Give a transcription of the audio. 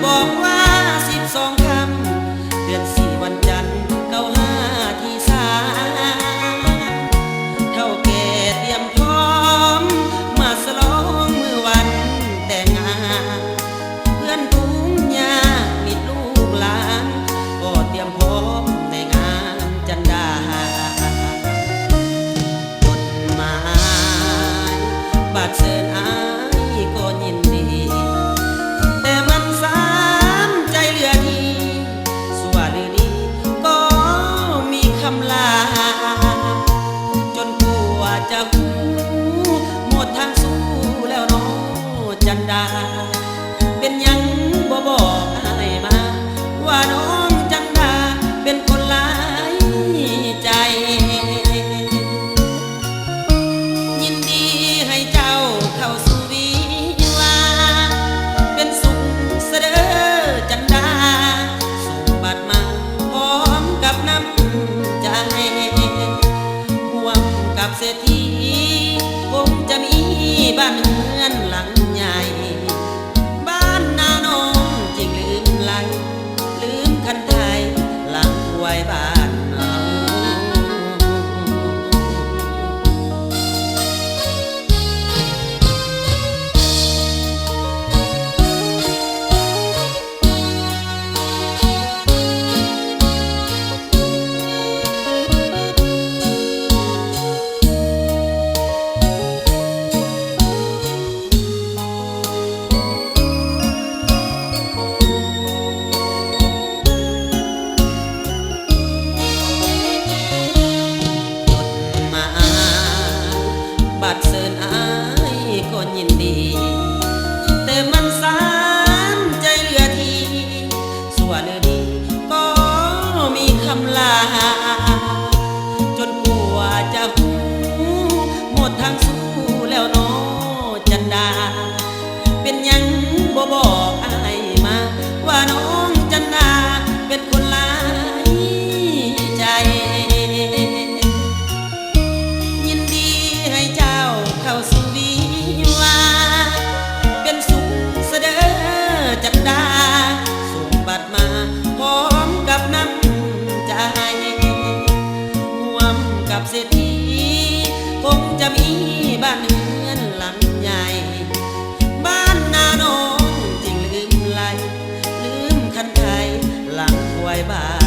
บอกว่า12คำเดือน4วันจันทร์95ที่3เท่าแก่เตรียมพร้อมมาฉลองมือวันแต่งงานเพื่อนฝูงญาติมิตรลูกหลานก็เตรียมพร้อมในงานจันดาจดหมายบัตรเชิญอายก็ยินดีแต่มันสามใจเหลือดีสัวหรือดีก็มีคำลาจนกว่าจะหูหมดทางสู้แล้วน้องจันดาเป็นยังบ่บอกให้มาว่าน้องจันดาเป็นคนหลายใจยินดีให้เจ้าเข้าสู่วิวาเป็นสุขเสด็จจันดาส่งบัตรมาพร้อมกับน้ำใจห่วงกับเศรษฐีคงจะมีบ้านเรือนหลังใหญ่บ้านนาน้องจริงลืมไหลลืมคันไทยหลังไว้บ้านเฮาบัตรเชิญอายก็ยินดีแต่มันสามใจเหลือทีสัวหรือดีก็มีคำลาจนกว่าจะหูหมดทางสู้แล้วน้อจันดาเป็นยังบ่บอกอายมาว่าน้องจันดาเป็นคนหลายใจยินดีให้เจ้าเข้าสู่วิวาเป็นสุขเสด็จจันดาส่งบัตรมาพร้อมกับน้ำใจร่วมกับเศรษฐีคงจะมีบ้านเรือนหลังใหญ่บ้านนาน้องจริงลืมไหลลืมคันไทยหลังควายบ้าน